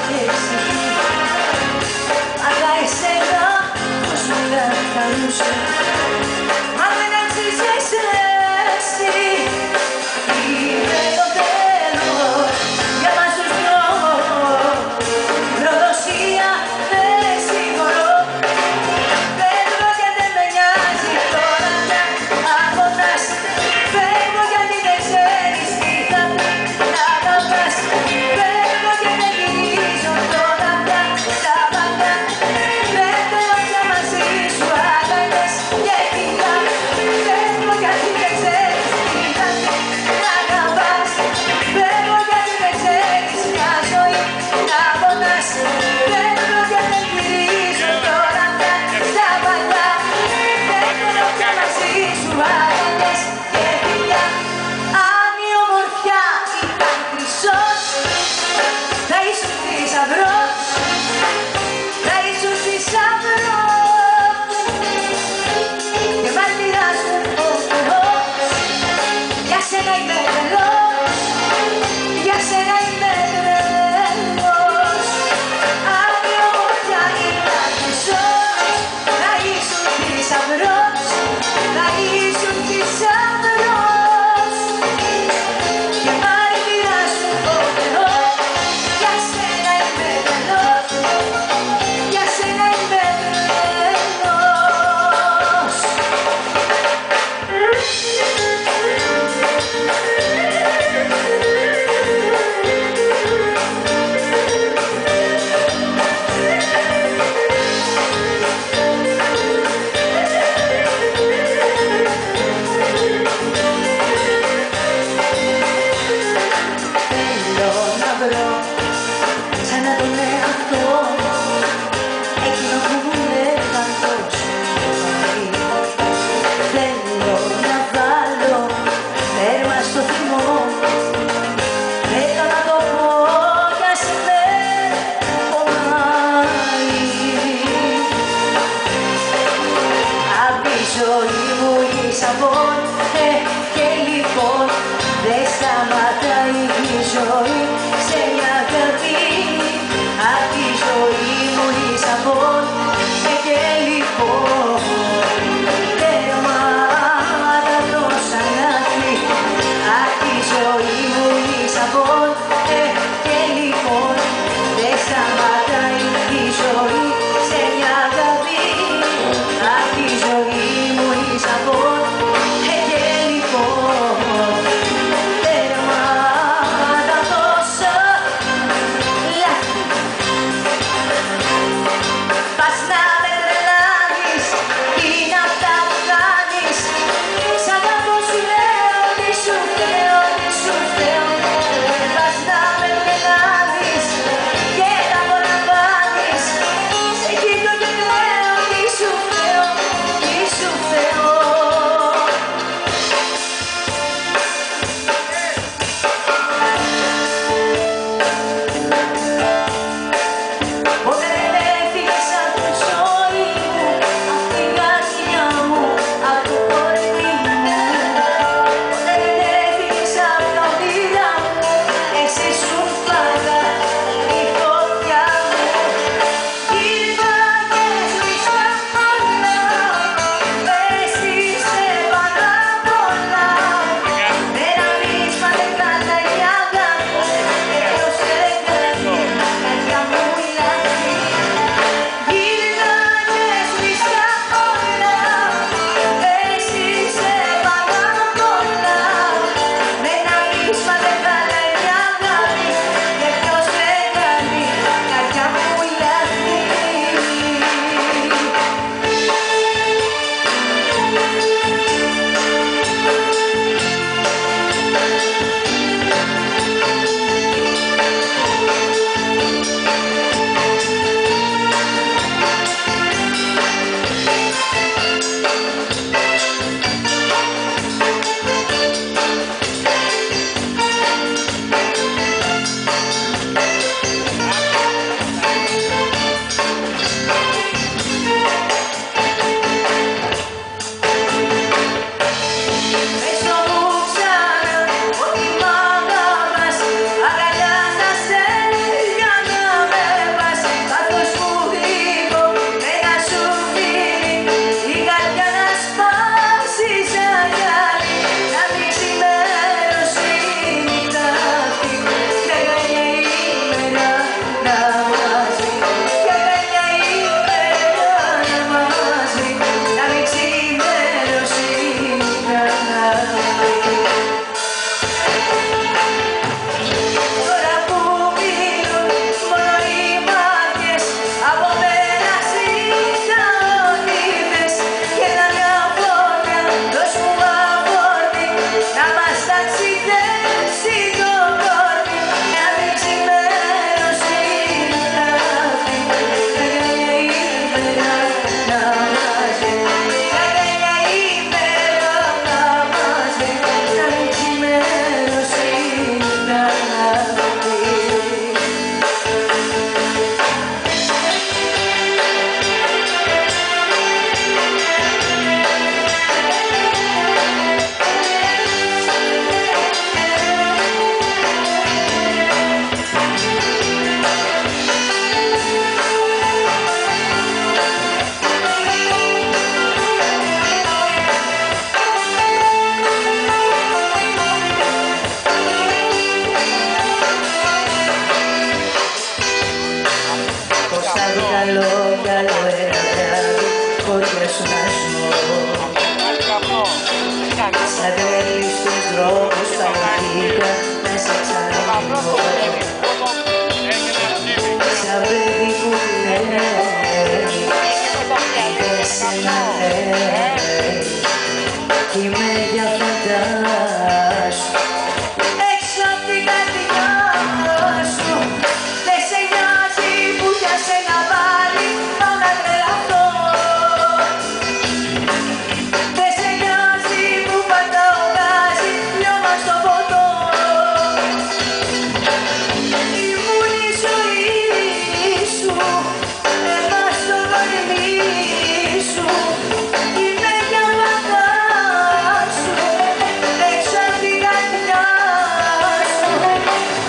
και ψυχή. Αλλά εσένα πώς μου λαχταρούσε, αν δεν αξίζεσαι εσύ. Είμαι το τέλος για μας τους δυο. Προδοσία δεν συγχωρώ. Φεύγω και δεν με νοιάζει τώρα πια. Αγωνάς φεύγω γιατί δεν ξέρεις τι θα πει. Να αγαπάς φεύγω και δεν γυρίζω τώρα πια. Τα πάντα δεν θέλω πια μαζί σου. Αγανές και σπασμό. Σαν τρέλη στους δρόμους παραθήκα μέσα ξαναγώ. Σαν παιδί που λέει δεν σε να λέει κι είμαι για φαντάσου έξω απ' την καρδιά σου. Δεν σε νοιάζει που για σένα πάλι πάω να τρελαθώ. Δεν σε νοιάζει που πατάω γκάζι λιώμα στο ποτό. Ήμουν η ζωή σου, εμά στο κορμί σου. Είμαι για φαντάσου έξω απ' την καρδιά σου.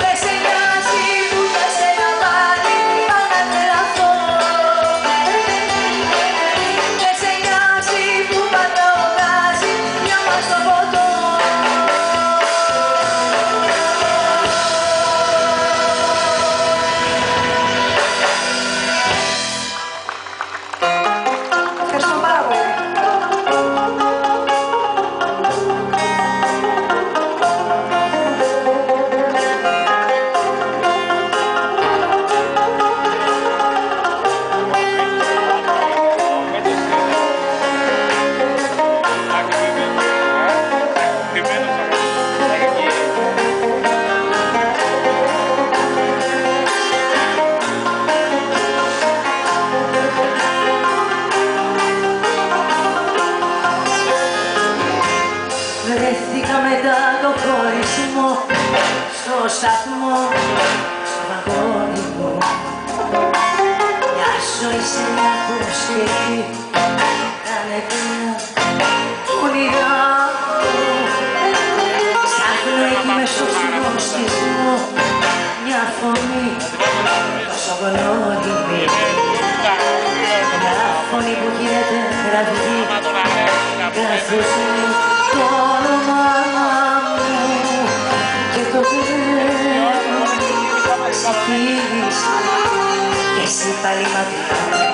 Δεν σε νοιάζει που για σένα πάλι πάω να τρελαθώ. Δεν σε νοιάζει που πατάω γκάζι λιώμα στο ποτό. Ευχαριστώ πάρα πολύ. Βρέθηκα μετά το χωρισμό στο σταθμό, στο βαγόνι μου. Μια ζωή σε μια προσευχή κάνε πια όνειρά μου. Ψάχνω εκεί μες στο συνοστισμό μια φωνή τόσο γνώριμη. Μια φωνή που γίνεται κραυγή καθώς λέει το όνομά μου και το θέλω. Ψηφίζεις και εσύ πάλι μακριά.